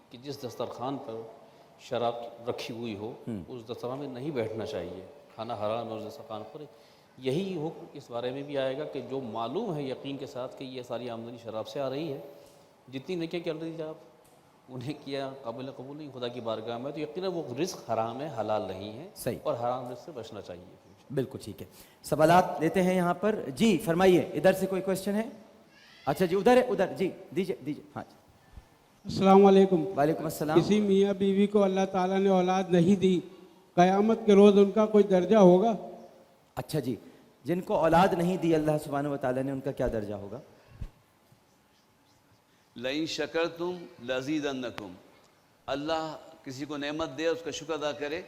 کہ جس دسترخوان پر شراب رکھی ہوئی ہو اس دسترخوان میں نہیں بیٹھنا چاہیے، کھانا حرام ہے اس دسترخوان پر. یہی حکم اس بارے میں بھی آئے گا کہ جو معلوم ہے یقین کے ساتھ کہ یہ ساری آمدنی شراب سے آ رہی ہے، جتنی نیکیاں کر رہی آپ انہیں کیا قابل قبول نہیں خدا کی بارگاہ میں، تو یقیناً وہ رزق حرام ہے، حلال نہیں ہے. صحیح. اور حرام رزق سے بچنا چاہیے. بالکل ٹھیک ہے. سوالات لیتے ہیں یہاں پر. جی فرمائیے، ادھر سے کوئی کوشچن ہے؟ اچھا جی ادھر ہے، ادھر جی دیجیے. ہاں جی. السلام علیکم. وعلیکم السلام. کسی میاں بیوی کو اللہ تعالیٰ نے اولاد نہیں دی، قیامت کے روز ان کا کوئی درجہ ہوگا؟ اچھا جی، جن کو اولاد نہیں دی اللہ سبحانہ و تعالیٰ نے، ان کا کیا درجہ ہوگا؟ لئن شکرتم لازیدنکم. اللہ کسی کو نعمت دے، اس کا شکر ادا کرے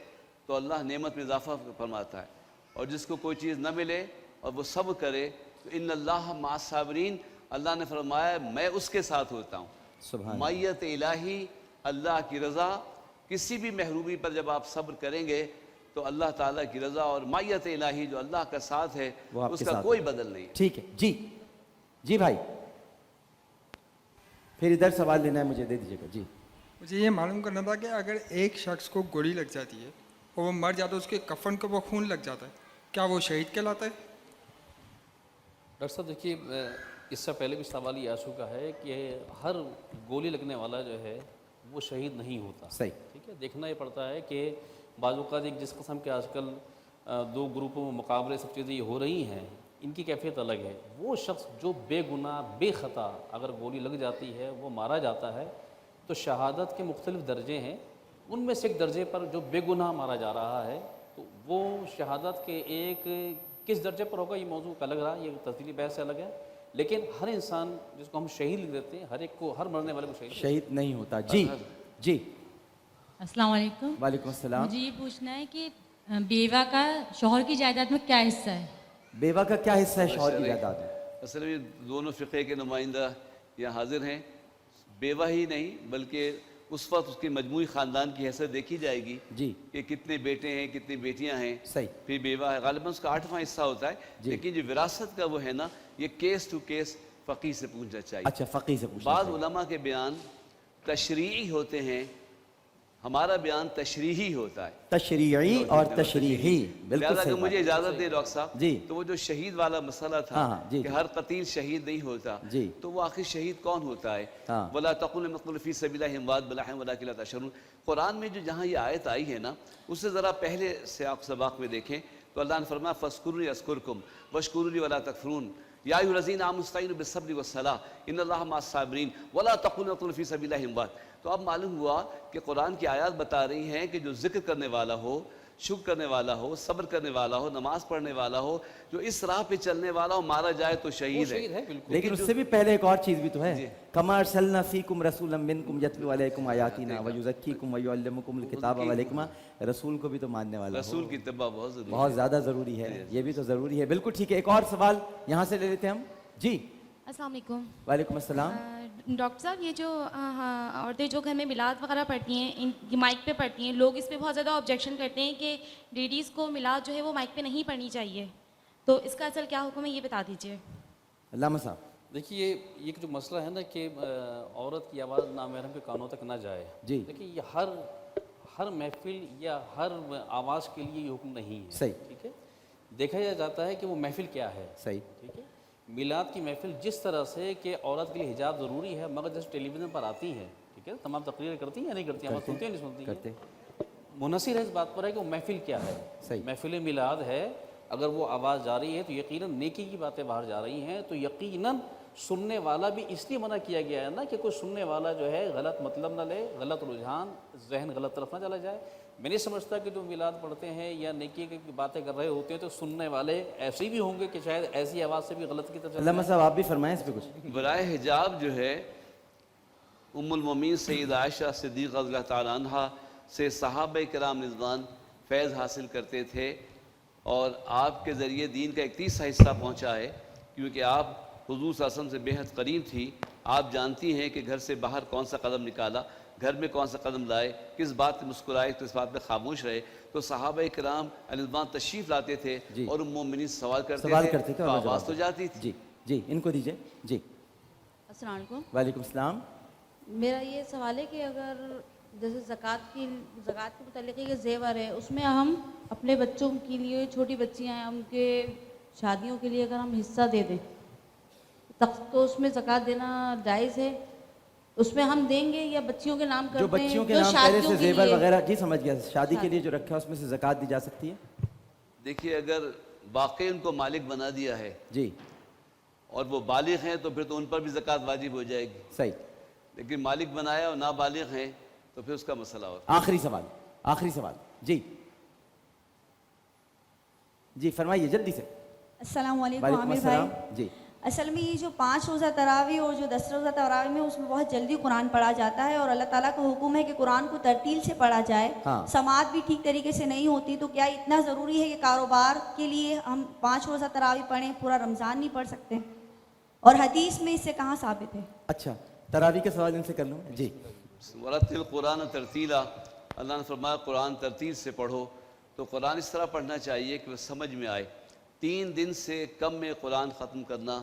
تو اللہ نعمت میں اضافہ فرماتا ہے. اور جس کو کوئی چیز نہ ملے اور وہ صبر کرے تو ان اللہ مع الصابرین، اللہ نے فرمایا میں اس کے ساتھ ہوتا ہوں. معیت الہی، اللہ کی رضا. کسی بھی محرومی پر جب آپ صبر کریں گے تو اللہ تعالیٰ کی رضا اور معیت الہی جو اللہ کا ساتھ ہے اس کا کوئی بدل نہیں. ٹھیک ہے جی. جی بھائی پھر ادھر سوال لینا ہے مجھے، دے دیجیے گا. جی مجھے یہ معلوم کرنا تھا کہ اگر ایک شخص کو گولی لگ جاتی ہے اور وہ مر جاتا ہے، اس کے کفن کو وہ خون لگ جاتا ہے، کیا وہ شہید کہلاتا ہے؟ ڈاکٹر صاحب دیکھیے، اس سے پہلے بھی سوال یہ آ چکا ہے کہ ہر گولی لگنے والا جو ہے وہ شہید نہیں ہوتا. صحیح. ٹھیک ہے، دیکھنا یہ پڑتا ہے کہ بعض اوقات ایک جس قسم کے آج کل دو گروپوں میں مقابلے سب چیزیں یہ ہو رہی ہیں، ان کی کیفیت الگ ہے. وہ شخص جو بے گناہ بے خطا اگر گولی لگ جاتی ہے وہ مارا جاتا ہے تو شہادت کے مختلف درجے ہیں. ان میں سے ایک درجے پر جو بے گناہ مارا جا رہا ہے تو وہ شہادت کے ایک کس درجے پر ہوگا یہ موضوع کا لگ رہا ہے، یہ تفصیلی بحث سے الگ ہے. لیکن ہر انسان جس کو ہم شہید لکھ دیتے ہیں، ہر ایک کو، ہر مرنے والے کو شہید نہیں ہوتا. جی جی. السلام علیکم. وعلیکم السلام. مجھے یہ پوچھنا ہے کہ بیوہ کا شوہر کی جائیداد میں کیا حصہ ہے؟ بیوہ کا کیا حصہ ہے شوہر کی جائیداد میں؟ اصل میں دونوں فقہ کے نمائندہ یہاں حاضر ہیں. بیوہ ہی نہیں بلکہ اس وقت اس کے مجموعی خاندان کی حیثیت دیکھی جائے گی جی کہ کتنے بیٹے ہیں، کتنی بیٹیاں ہیں. صحیح. پھر بیوہ ہے، غالباً اس کا 8واں حصہ ہوتا ہے. لیکن جو وراثت کا وہ ہے نا، یہ کیس ٹو کیس فقیہ سے پوچھنا چاہیے. اچھا فقیہ سے پوچھنا. بعض علماء کے بیان تشریعی ہوتے ہیں، ہمارا بیان تشریحی ہوتا ہے. تشریعی اور تشریحی، بالکل لہذا صحیح. اگر مجھے اجازت دے ڈاکٹر صاحب جی، تو وہ جو شہید والا مسئلہ تھا کہ ہر قتیل شہید نہیں ہوتا، تو وہ آخر شہید کون ہوتا ہے؟ وَلَا تَقُولُوا لِمَنْ يُقْتَلُ فِي سَبِيلِ اللَّهِ أَمْوَاتٌ بَلْ أَحْيَاءٌ وَلَٰكِن لَا تَشْعُرُونَ. قرآن میں جو جہاں یہ آیت آئی ہے نا، اسے ذرا پہلے سیاق سباق میں دیکھیں تو اللہ نے فرمایا فَاذْكُرُونِي أَذْكُرْكُمْ وَاشْكُرُوا لِي وَلَا تَكْفُرُونَ يَا أَيُّهَا الَّذِينَ آمَنُوا اسْتَعِينُوا بِالصَّبْرِ وَالصَّلَاةِ إِنَّ اللَّهَ مَعَ الصَّابِرِينَ وَلَا تَقُولُوا لِمَنْ يُقْتَلُ فِي سَبِيلِ اللَّهِ أَمْوَاتٌ. تو اب معلوم ہوا کہ قرآن کی آیات بتا رہی ہیں کہ جو ذکر کرنے والا ہو، شکر کرنے والا ہو، صبر کرنے والا ہو، نماز پڑھنے والا ہو، جو اس راہ پہ چلنے والا ہو، مارا جائے تو شہید ہے. لیکن اس سے بھی پہلے ایک اور چیز بھی تو ہے. کما ارسلنا فیکم رسولا منکم یتلو علیکم آیاتنا ویزکیکم ویعلمکم الکتاب والحکمہ. رسول کو بھی تو ماننے والا ہو. رسول کی اتباع بہت ضروری ہے، بہت زیادہ ضروری ہے. یہ بھی تو ضروری ہے. بالکل ٹھیک ہے. ایک اور سوال یہاں سے لے لیتے ہیں ہم. جی السلام علیکم. وعلیکم السلام. ڈاکٹر صاحب، یہ جو عورتیں جو گھر میں میلاد وغیرہ پڑھتی ہیں، ان کی مائک پہ پڑھتی ہیں، لوگ اس پہ بہت زیادہ آبجیکشن کرتے ہیں کہ لیڈیز کو میلاد جو ہے وہ مائک پہ نہیں پڑھنی چاہیے، تو اس کا اصل کیا حکم ہے یہ بتا دیجیے. علامہ صاحب دیکھیے، یہ جو مسئلہ ہے نا کہ عورت کی آواز نامحرم کے کانوں تک نہ جائے. جی دیکھیے، یہ ہر محفل یا ہر آواز کے لیے یہ حکم نہیں ہے. صحیح. ٹھیک ہے، دیکھا جاتا ہے کہ وہ محفل کیا ہے. صحیح. ٹھیک ہے، میلاد کی محفل جس طرح سے کہ عورت کے لیے حجاب ضروری ہے، مگر جیسے ٹیلی ویژن پر آتی ہے، ٹھیک ہے، تمام تقریریں کرتی ہیں یا نہیں کرتی ہیں، ہم سنتے ہیں نہیں سنتی ہیں، منحصر ہے اس بات پر ہے کہ وہ محفل کیا ہے. صحیح. محفل میلاد ہے، اگر وہ آواز جا رہی ہے تو یقیناً نیکی کی باتیں باہر جا رہی ہیں، تو یقیناً سننے والا بھی اس لیے منع کیا گیا ہے نا کہ کوئی سننے والا جو ہے غلط مطلب نہ لے، غلط رجحان، ذہن غلط طرف نہ چلا جائے۔ میں نہیں سمجھتا کہ جو میلاد پڑھتے ہیں یا نیکی کی باتیں کر رہے ہوتے ہیں تو سننے والے ایسے بھی ہوں گے کہ شاید ایسی آواز سے بھی غلط کی طرف چلا علامہ صاحب آپ بھی فرمائیں اس پہ کچھ۔ برائے حجاب جو ہے ام المومنین سید عائشہ صدیقہ رضی اللہ تعالیٰ عنہ سے صحابہ کرام رضوان فیض حاصل کرتے تھے، اور آپ کے ذریعے دین کا ایک تیسرا حصہ پہنچا ہے، کیونکہ آپ حضور صلی اللہ علیہ وسلم سے بےحد قریب تھی۔ آپ جانتی ہیں کہ گھر سے باہر کون سا قدم نکالا، گھر میں کون سا قدم لائے، کس بات پہ مسکرائے، کس بات پہ خاموش رہے۔ تو صحابہ کرام رضوان تشریف لاتے تھے اور ام مومنین سوال کرتے تھے تو آواز تو جاتی تھی۔ جی ان کو دیجئے۔ جی السلام علیکم۔ وعلیکم السلام۔ میرا یہ سوال ہے کہ اگر جیسے زکوٰۃ کے متعلق یہ زیور ہے، اس میں ہم اپنے بچوں کے لیے، چھوٹی بچیاں ہیں ان کے شادیوں کے لیے اگر ہم حصہ دے دیں تو اس میں زکوٰۃ دینا جائز ہے؟ اس میں ہم دیں گے یا بچیوں کے نام کرتے ہیں؟ جو بچیوں کے نام پہلے سے زیور وغیرہ، جی سمجھ گیا، شادی کے لیے جو رکھا ہے اس میں سے زکوٰۃ دی جا سکتی ہے؟ دیکھیے اگر واقعی ان کو مالک بنا دیا ہے جی اور وہ بالغ ہیں تو پھر تو ان پر بھی زکوٰۃ واجب ہو جائے گی۔ صحیح۔ لیکن مالک بنایا اور نابالغ ہیں تو پھر اس کا مسئلہ ہوتا ہے۔ آخری سوال جی جی فرمائیے جلدی سے۔ السلام علیکم وعلیکم عامر السلام۔ بھائی، جی اصل میں یہ جو 5 روزہ تراویح اور جو 10 روزہ تراویح میں اس میں بہت جلدی قرآن پڑھا جاتا ہے، اور اللہ تعالیٰ کا حکم ہے کہ قرآن کو ترتیل سے پڑھا جائے، سماعت بھی ٹھیک طریقے سے نہیں ہوتی، تو کیا اتنا ضروری ہے کہ کاروبار کے لیے ہم 5 روزہ تراویح پڑھیں، پورا رمضان نہیں پڑھ سکتے؟ اور حدیث میں اس سے کہاں ثابت ہے؟ اچھا تراویح کے سوال ان سے کر لوں۔ جی ورتل قرآن ترتیلا، اللہ نے فرمایا قرآن ترتیل سے پڑھو، تو قرآن اس طرح پڑھنا چاہیے کہ وہ سمجھ میں آئے۔ 3 دن سے کم میں قرآن ختم کرنا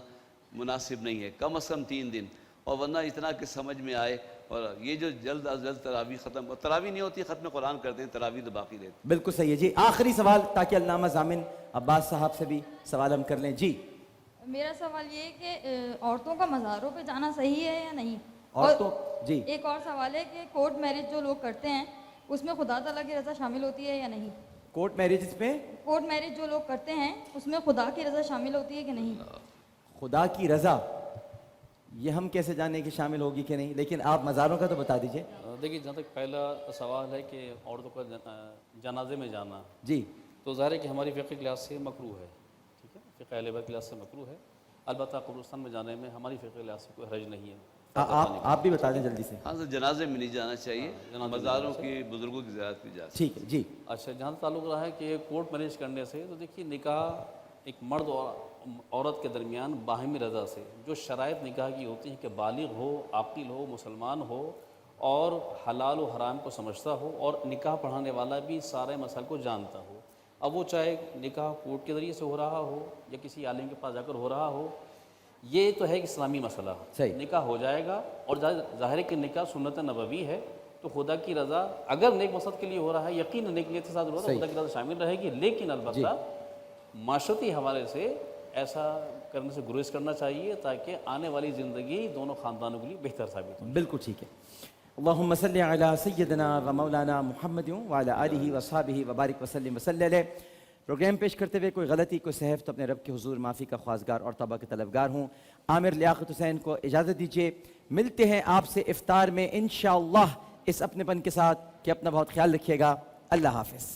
مناسب نہیں ہے، کم از کم 3 دن، اور ورنہ اتنا کہ سمجھ میں آئے۔ اور یہ جو جلد از جلد تراویح ختم، اور تراویح نہیں ہوتی ختم قرآن کرتے ہیں، تراویح تو باقی رہتی۔ بالکل صحیح ہے۔ جی آخری سوال تاکہ علامہ ضامن عباس صاحب سے بھی سوال ہم کر لیں۔ جی میرا سوال یہ ہے کہ عورتوں کا مزاروں پہ جانا صحیح ہے یا نہیں؟ عورتوں جی ایک اور سوال ہے کہ کورٹ میرج جو لوگ کرتے ہیں اس میں خدا تعالیٰ کی رضا شامل ہوتی ہے یا نہیں؟ کورٹ میرجز میں کورٹ میرج جو لوگ کرتے ہیں اس میں خدا کی رضا شامل ہوتی ہے کہ نہیں؟ خدا کی رضا یہ ہم کیسے جانیں کہ شامل ہوگی کہ نہیں، لیکن آپ مزاروں کا تو بتا دیجئے۔ دیکھیے جہاں تک پہلا سوال ہے کہ عورتوں کا جنازے میں جانا، جی تو ظاہر ہے کہ ہماری فقہ لحاظ سے مکروہ ہے، ٹھیک ہے، فقہ اہل بیت کے لحاظ سے مکروہ ہے، البتہ قبرستان میں جانے میں ہماری فقہ لحاظ سے کوئی حرج نہیں ہے۔ آپ بھی بتا دیں جلدی سے۔ ہاں سر، جنازے میں نہیں جانا چاہیے، مزاروں کی بزرگوں کی زیارت کی جا سکتی ہے۔ ٹھیک ہے جی۔ اچھا جہاں تعلق رہا ہے کہ کورٹ میرج کرنے سے، تو دیکھیے نکاح ایک مرد اور عورت کے درمیان باہمی رضا سے جو شرائط نکاح کی ہوتی ہیں کہ بالغ ہو، عاقل ہو، مسلمان ہو اور حلال و حرام کو سمجھتا ہو، اور نکاح پڑھانے والا بھی سارے مسائل کو جانتا ہو۔ اب وہ چاہے نکاح کورٹ کے ذریعے سے ہو رہا ہو یا کسی عالم کے پاس جا کر ہو رہا ہو، یہ تو ہے ایک اسلامی مسئلہ۔ نکاح ہو جائے گا، اور ظاہر ہے کہ نکاح سنت نبوی ہے، تو خدا کی رضا اگر نیک مقصد کے لیے ہو رہا ہے، یقیناً نیک نیت کے ساتھ ہو رہا ہے تو خدا کی رضا شامل رہے گی، لیکن البتہ معاشرتی حوالے سے ایسا کرنے سے گریز کرنا چاہیے تاکہ آنے والی زندگی دونوں خاندانوں کے لیے بہتر ثابت ہو۔ بالکل ٹھیک ہے۔ اللہم صلی علی سیدنا و مولانا محمد وعلی آلہ وصحبہ وبارک وسلم وصلی علیہ۔ پروگرام پیش کرتے ہوئے کوئی غلطی، کوئی سہو تو اپنے رب کے حضور معافی کا خواستگار اور توبہ کے طلبگار ہوں۔ عامر لیاقت حسین کو اجازت دیجیے، ملتے ہیں آپ سے افطار میں انشاءاللہ اس اپنے پن کے ساتھ کہ اپنا بہت خیال رکھیے گا۔ اللہ حافظ۔